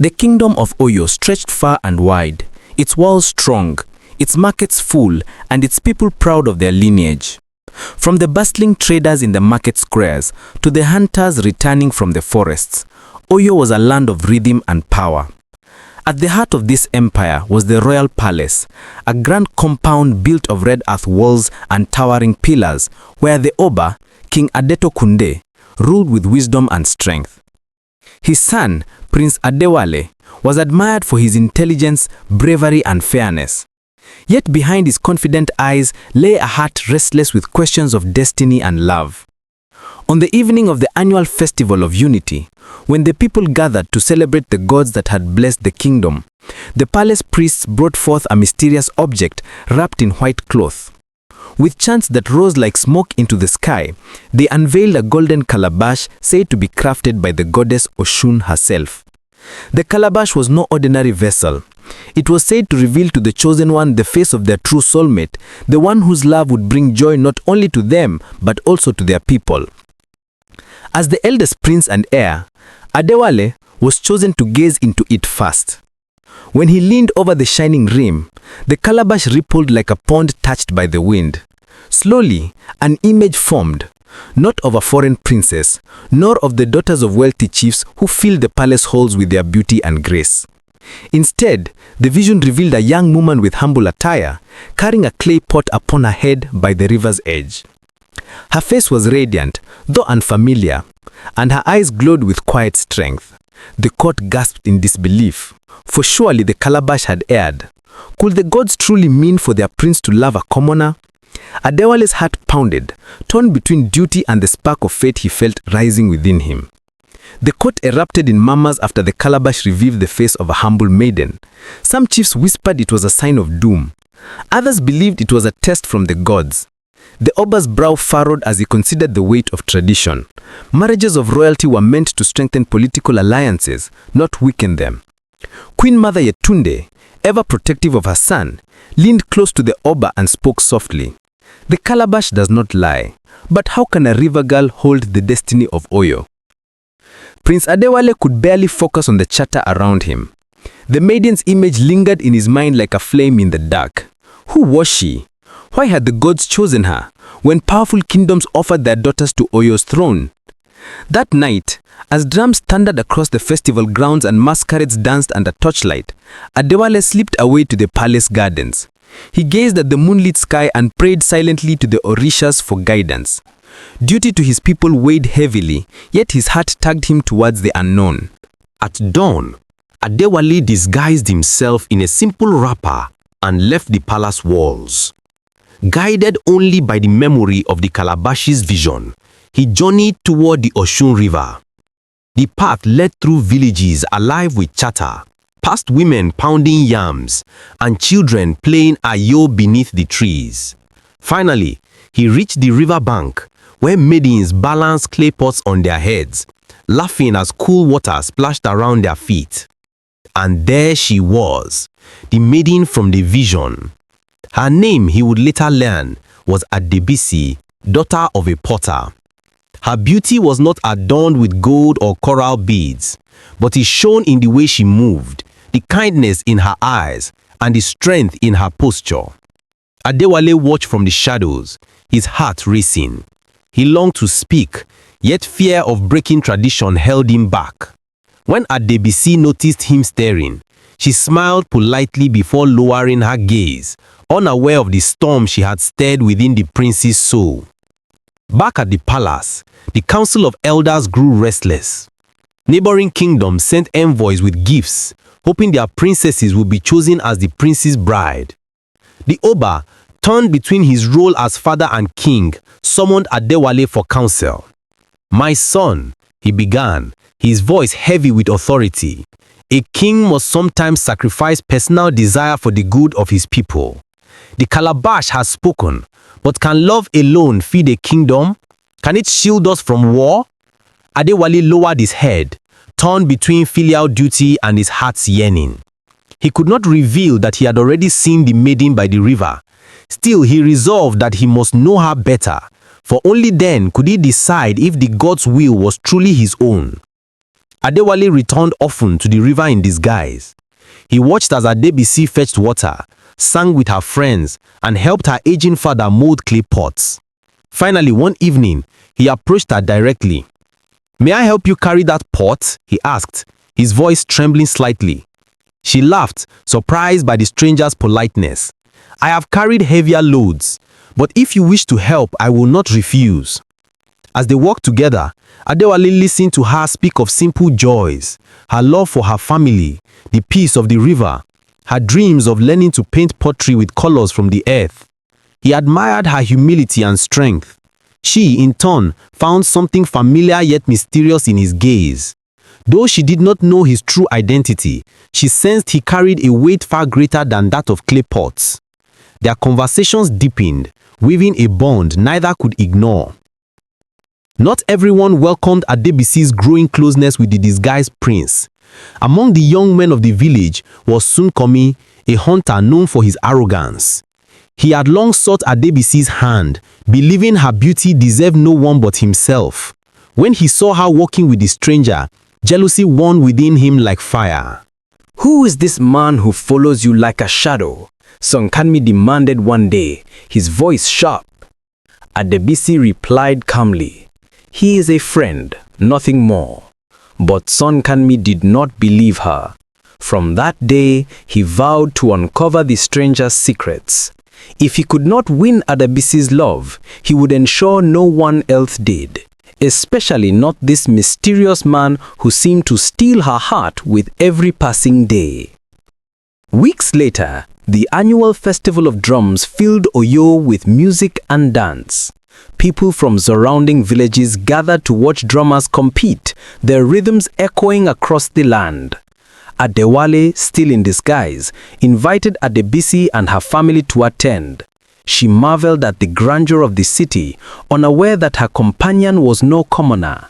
The kingdom of Oyo stretched far and wide, its walls strong, its markets full, and its people proud of their lineage. From the bustling traders in the market squares to the hunters returning from the forests, Oyo was a land of rhythm and power. At the heart of this empire was the royal palace, a grand compound built of red earth walls and towering pillars, where the Oba, King Adetokunde, ruled with wisdom and strength. His son, Prince Adewale, was admired for his intelligence, bravery, and fairness. Yet behind his confident eyes lay a heart restless with questions of destiny and love. On the evening of the annual Festival of Unity, when the people gathered to celebrate the gods that had blessed the kingdom, the palace priests brought forth a mysterious object wrapped in white cloth. With chants that rose like smoke into the sky, they unveiled a golden calabash said to be crafted by the goddess Oshun herself. The calabash was no ordinary vessel. It was said to reveal to the chosen one the face of their true soulmate, the one whose love would bring joy not only to them but also to their people. As the eldest prince and heir, Adewale was chosen to gaze into it first. When he leaned over the shining rim, the calabash rippled like a pond touched by the wind. Slowly, an image formed, not of a foreign princess, nor of the daughters of wealthy chiefs who filled the palace halls with their beauty and grace. Instead, the vision revealed a young woman with humble attire, carrying a clay pot upon her head by the river's edge. Her face was radiant, though unfamiliar, and her eyes glowed with quiet strength. The court gasped in disbelief, for surely the calabash had erred. Could the gods truly mean for their prince to love a commoner? Adewale's heart pounded, torn between duty and the spark of fate he felt rising within him. The court erupted in murmurs after the calabash revealed the face of a humble maiden. Some chiefs whispered it was a sign of doom. Others believed it was a test from the gods. The Oba's brow furrowed as he considered the weight of tradition. Marriages of royalty were meant to strengthen political alliances, not weaken them. Queen Mother Yetunde, ever protective of her son, leaned close to the Oba and spoke softly. The calabash does not lie, but how can a river girl hold the destiny of Oyo? Prince Adewale could barely focus on the chatter around him. The maiden's image lingered in his mind like a flame in the dark. Who was she? Why had the gods chosen her, when powerful kingdoms offered their daughters to Oyo's throne? That night, as drums thundered across the festival grounds and masquerades danced under torchlight, Adewale slipped away to the palace gardens. He gazed at the moonlit sky and prayed silently to the Orishas for guidance. Duty to his people weighed heavily, yet his heart tugged him towards the unknown. At dawn, Adewale disguised himself in a simple wrapper and left the palace walls. Guided only by the memory of the calabash's vision, he journeyed toward the Oshun River. The path led through villages alive with chatter, past women pounding yams, and children playing ayo beneath the trees. Finally, he reached the river bank, where maidens balanced clay pots on their heads, laughing as cool water splashed around their feet. And there she was, the maiden from the vision. Her name, he would later learn, was Adebisi, daughter of a potter. Her beauty was not adorned with gold or coral beads, but it shone in the way she moved, the kindness in her eyes, and the strength in her posture. Adewale watched from the shadows, his heart racing. He longed to speak, yet fear of breaking tradition held him back. When Adebisi noticed him staring, she smiled politely before lowering her gaze, unaware of the storm she had stirred within the prince's soul. Back at the palace, the council of elders grew restless. Neighboring kingdoms sent envoys with gifts, hoping their princesses would be chosen as the prince's bride. The Oba, torn between his role as father and king, summoned Adewale for counsel. "My son," he began, his voice heavy with authority, "a king must sometimes sacrifice personal desire for the good of his people. The calabash has spoken, but can love alone feed a kingdom? Can it shield us from war?" Adewale lowered his head, torn between filial duty and his heart's yearning. He could not reveal that he had already seen the maiden by the river. Still, he resolved that he must know her better, for only then could he decide if the god's will was truly his own. Adewale returned often to the river in disguise. He watched as Adebisi fetched water, sang with her friends, and helped her aging father mold clay pots. Finally, one evening, he approached her directly. "May I help you carry that pot?" he asked, his voice trembling slightly. She laughed, surprised by the stranger's politeness. "I have carried heavier loads, but if you wish to help, I will not refuse." As they walked together, Adewale listened to her speak of simple joys, her love for her family, the peace of the river, her dreams of learning to paint pottery with colors from the earth. He admired her humility and strength. She, in turn, found something familiar yet mysterious in his gaze. Though she did not know his true identity, she sensed he carried a weight far greater than that of clay pots. Their conversations deepened, weaving a bond neither could ignore. Not everyone welcomed Adebisi's growing closeness with the disguised prince. Among the young men of the village was Sunkanmi, a hunter known for his arrogance. He had long sought Adebisi's hand, believing her beauty deserved no one but himself. When he saw her walking with the stranger, jealousy burned within him like fire. "Who is this man who follows you like a shadow?" Sunkanmi demanded one day, his voice sharp. Adebisi replied calmly, "He is a friend, nothing more." But Sunkanmi did not believe her. From that day, he vowed to uncover the stranger's secrets. If he could not win Adebisi's love, he would ensure no one else did, especially not this mysterious man who seemed to steal her heart with every passing day. Weeks later, the annual festival of drums filled Oyo with music and dance. People from surrounding villages gathered to watch drummers compete, their rhythms echoing across the land. Adewale, still in disguise, invited Adebisi and her family to attend. She marveled at the grandeur of the city, unaware that her companion was no commoner.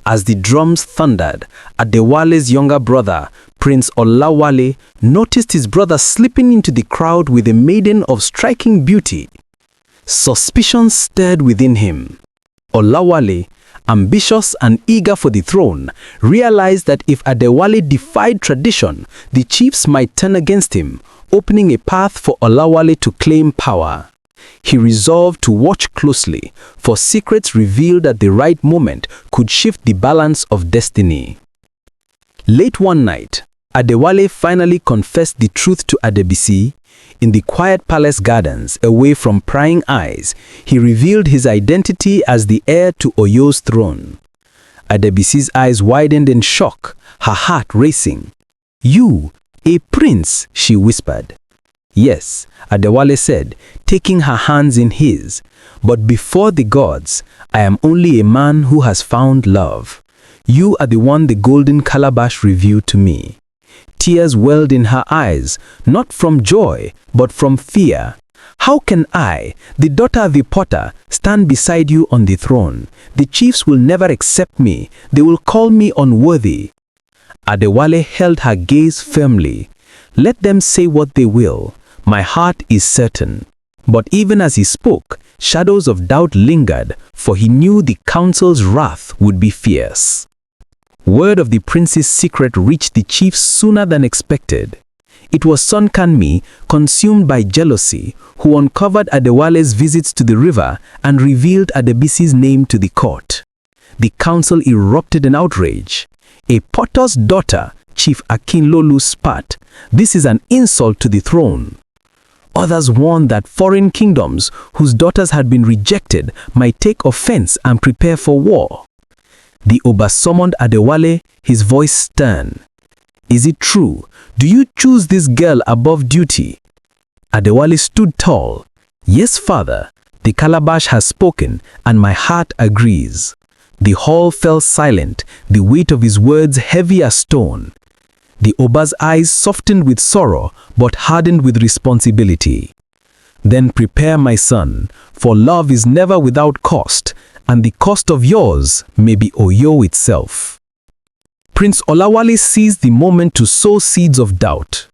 As the drums thundered, Adewale's younger brother, Prince Olawale, noticed his brother slipping into the crowd with a maiden of striking beauty. Suspicion stirred within him. Olawale, ambitious and eager for the throne, realized that if Adewale defied tradition, the chiefs might turn against him, opening a path for Olawale to claim power. He resolved to watch closely, for secrets revealed at the right moment could shift the balance of destiny. Late one night, Adewale finally confessed the truth to Adebisi. In the quiet palace gardens, away from prying eyes, he revealed his identity as the heir to Oyo's throne. Adebisi's eyes widened in shock, her heart racing. "You, a prince?" she whispered. "Yes," Adewale said, taking her hands in his. "But before the gods, I am only a man who has found love. You are the one the Golden Calabash revealed to me." Tears welled in her eyes, not from joy, but from fear. "How can I, the daughter of a potter, stand beside you on the throne? The chiefs will never accept me. They will call me unworthy." Adewale held her gaze firmly. "Let them say what they will. My heart is certain." But even as he spoke, shadows of doubt lingered, for he knew the council's wrath would be fierce. Word of the prince's secret reached the chiefs sooner than expected. It was Sunkanmi, consumed by jealousy, who uncovered Adewale's visits to the river and revealed Adebisi's name to the court. The council erupted in outrage. "A potter's daughter," Chief Akinlolu spat. "This is an insult to the throne." Others warned that foreign kingdoms, whose daughters had been rejected, might take offense and prepare for war. The Oba summoned Adewale, his voice stern. "Is it true? Do you choose this girl above duty?" Adewale stood tall. "Yes, father. The calabash has spoken, and my heart agrees." The hall fell silent, the weight of his words heavy as stone. The Oba's eyes softened with sorrow, but hardened with responsibility. "Then prepare, my son, for love is never without cost, and the cost of yours may be Oyo itself." Prince Olawale seized the moment to sow seeds of doubt.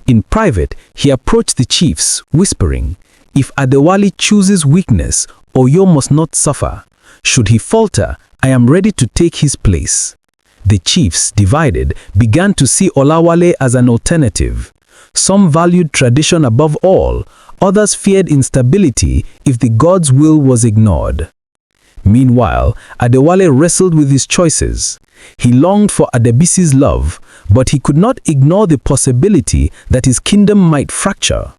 In private, he approached the chiefs, whispering, "If Adewale chooses weakness, Oyo must not suffer. Should he falter, I am ready to take his place." The chiefs, divided, began to see Olawale as an alternative. Some valued tradition above all, others feared instability if the god's will was ignored. Meanwhile, Adewale wrestled with his choices. He longed for Adebisi's love, but he could not ignore the possibility that his kingdom might fracture.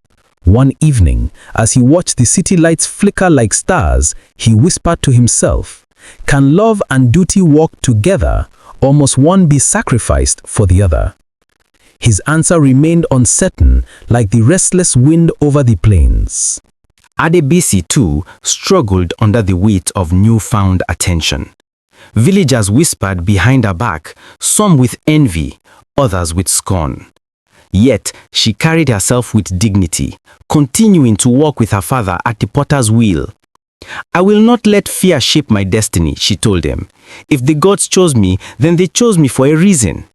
One evening, as he watched the city lights flicker like stars, he whispered to himself, "Can love and duty walk together, or must one be sacrificed for the other?" His answer remained uncertain, like the restless wind over the plains. Adebisi too struggled under the weight of newfound attention. Villagers whispered behind her back, some with envy, others with scorn. Yet she carried herself with dignity, continuing to walk with her father at the potter's wheel. "I will not let fear shape my destiny," she told him. "If the gods chose me, then they chose me for a reason."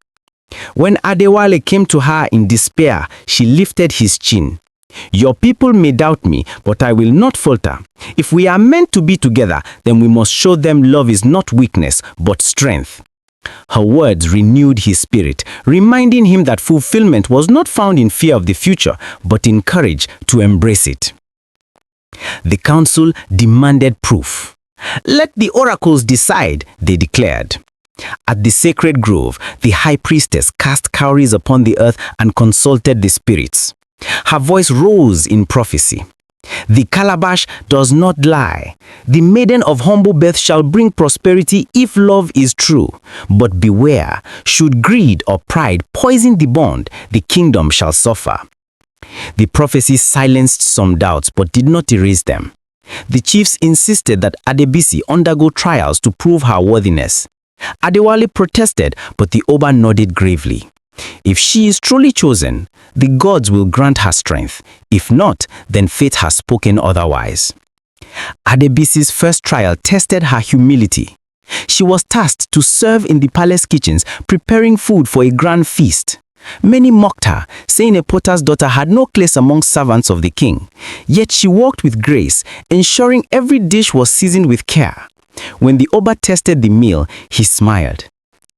When Adewale came to her in despair, she lifted his chin. "Your people may doubt me, but I will not falter. If we are meant to be together, then we must show them love is not weakness, but strength." Her words renewed his spirit, reminding him that fulfillment was not found in fear of the future, but in courage to embrace it. The council demanded proof. "Let the oracles decide," they declared. At the sacred grove, the high priestess cast cowries upon the earth and consulted the spirits. Her voice rose in prophecy. "The calabash does not lie. The maiden of humble birth shall bring prosperity if love is true. But beware, should greed or pride poison the bond, the kingdom shall suffer." The prophecy silenced some doubts but did not erase them. The chiefs insisted that Adebisi undergo trials to prove her worthiness. Adewale protested, but the Oba nodded gravely. "If she is truly chosen, the gods will grant her strength. If not, then fate has spoken otherwise." Adebisi's first trial tested her humility. She was tasked to serve in the palace kitchens, preparing food for a grand feast. Many mocked her, saying a potter's daughter had no place among servants of the king. Yet she worked with grace, ensuring every dish was seasoned with care. When the Oba tasted the meal, he smiled.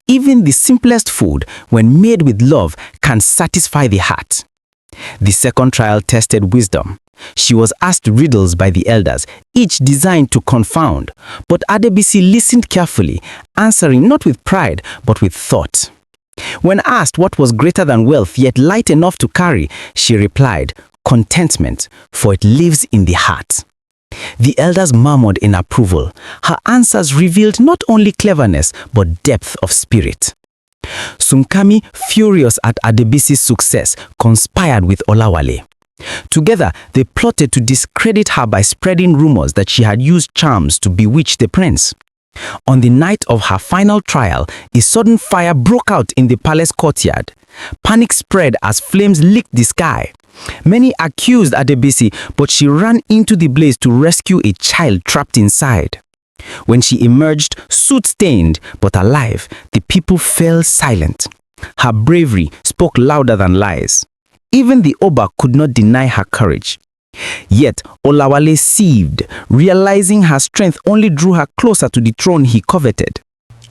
Even the simplest food, when made with love, can satisfy the heart. The second trial tested wisdom. She was asked riddles by the elders, each designed to confound. But Adebisi listened carefully, answering not with pride, but with thought. When asked what was greater than wealth, yet light enough to carry, she replied, "Contentment, for it lives in the heart." The elders murmured in approval. Her answers revealed not only cleverness, but depth of spirit. Sunkanmi, furious at Adebisi's success, conspired with Olawale. Together, they plotted to discredit her by spreading rumors that she had used charms to bewitch the prince. On the night of her final trial, a sudden fire broke out in the palace courtyard. Panic spread as flames licked the sky. Many accused Adebisi, but she ran into the blaze to rescue a child trapped inside. When she emerged, soot-stained but alive, the people fell silent. Her bravery spoke louder than lies. Even the Oba could not deny her courage. Yet Olawale seethed, realizing her strength only drew her closer to the throne he coveted.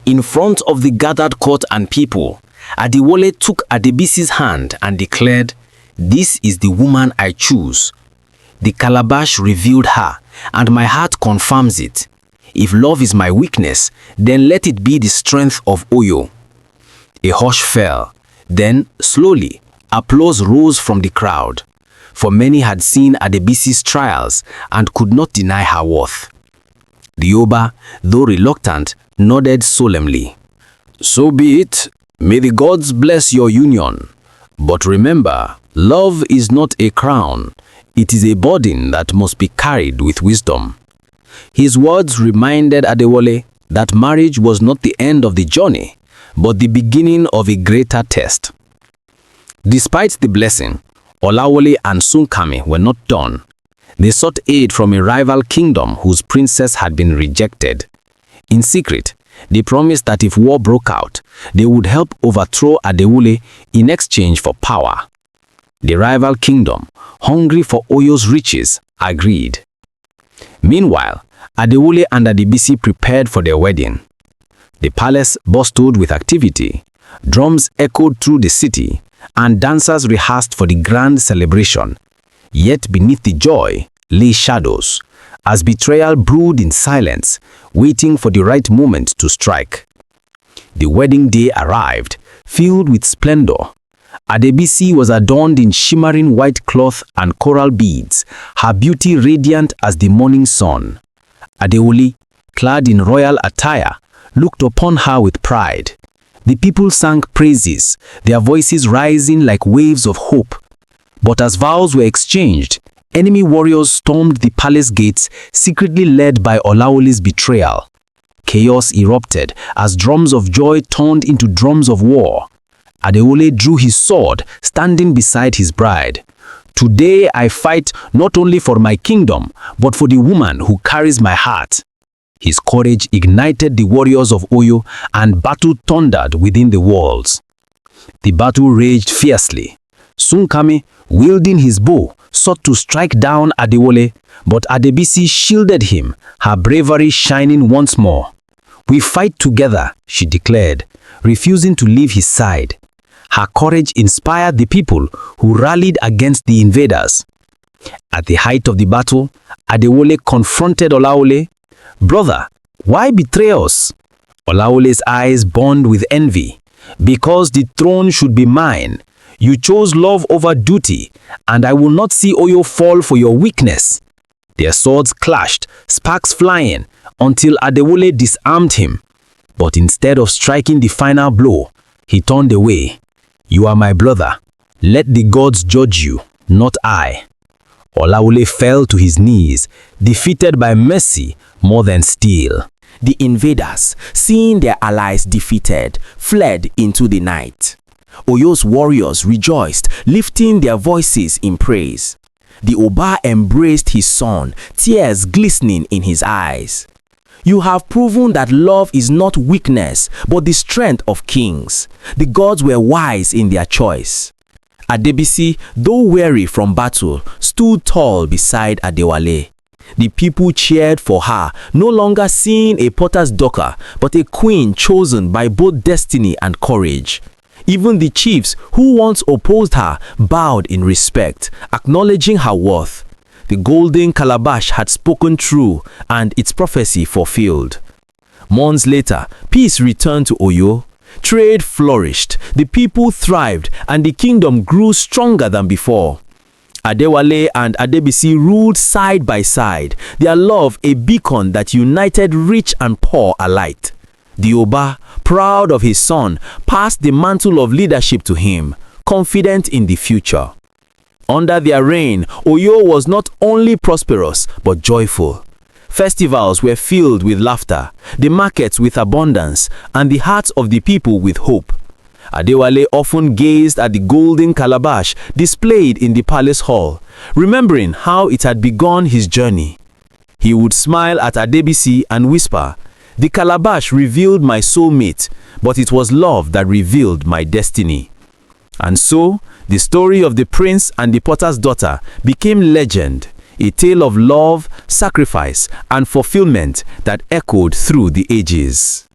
In front of the gathered court and people, Adewale took Adebisi's hand and declared, "This is the woman I choose. The calabash revealed her, and my heart confirms it. If love is my weakness, then let it be the strength of Oyo." A hush fell. Then, slowly, applause rose from the crowd. For many had seen Adebisi's trials and could not deny her worth. The Oba, though reluctant, nodded solemnly. "So be it. May the gods bless your union. But remember, love is not a crown. It is a burden that must be carried with wisdom." His words reminded Adewale that marriage was not the end of the journey, but the beginning of a greater test. Despite the blessing, Olawale and Sunkanmi were not done. They sought aid from a rival kingdom whose princess had been rejected. In secret, they promised that if war broke out, they would help overthrow Adewale in exchange for power. The rival kingdom, hungry for Oyo's riches, agreed. Meanwhile, Adewale and Adebisi prepared for their wedding. The palace bustled with activity. Drums echoed through the city, and dancers rehearsed for the grand celebration. Yet beneath the joy lay shadows, as betrayal brewed in silence, waiting for the right moment to strike. The wedding day arrived, filled with splendor. Adebisi was adorned in shimmering white cloth and coral beads, her beauty radiant as the morning sun. Adewale, clad in royal attire, looked upon her with pride. The people sang praises, their voices rising like waves of hope. But as vows were exchanged, enemy warriors stormed the palace gates, secretly led by Olawale's betrayal. Chaos erupted as drums of joy turned into drums of war. Adewale drew his sword, standing beside his bride. "Today I fight not only for my kingdom, but for the woman who carries my heart." His courage ignited the warriors of Oyo, and battle thundered within the walls. The battle raged fiercely. Sunkanmi, wielding his bow, sought to strike down Adewale, but Adebisi shielded him, her bravery shining once more. "We fight together," she declared, refusing to leave his side. Her courage inspired the people, who rallied against the invaders. At the height of the battle, Adewale confronted Olawale. "Brother, why betray us?" Olawale's eyes burned with envy. "Because the throne should be mine. You chose love over duty, and I will not see Oyo fall for your weakness." Their swords clashed, sparks flying, until Adewale disarmed him. But instead of striking the final blow, he turned away. "You are my brother. Let the gods judge you, not I." Olawale fell to his knees, defeated by mercy more than steel. The invaders, seeing their allies defeated, fled into the night. Oyo's warriors rejoiced, lifting their voices in praise. The Oba embraced his son, tears glistening in his eyes. "You have proven that love is not weakness, but the strength of kings." The gods were wise in their choice. Adebisi, though weary from battle, stood tall beside Adewale. The people cheered for her, no longer seeing a potter's daughter, but a queen chosen by both destiny and courage. Even the chiefs who once opposed her bowed in respect, acknowledging her worth. The Golden Calabash had spoken true, and its prophecy fulfilled. Months later, peace returned to Oyo. Trade flourished, the people thrived, and the kingdom grew stronger than before. Adewale and Adebisi ruled side by side, their love a beacon that united rich and poor alike. The Oba, proud of his son, passed the mantle of leadership to him, confident in the future. Under their reign, Oyo was not only prosperous but joyful. Festivals were filled with laughter, the markets with abundance, and the hearts of the people with hope. Adewale often gazed at the golden calabash displayed in the palace hall, remembering how it had begun his journey. He would smile at Adebisi and whisper, "The calabash revealed my soulmate, but it was love that revealed my destiny." And so, the story of the prince and the potter's daughter became legend, a tale of love, sacrifice, and fulfillment that echoed through the ages.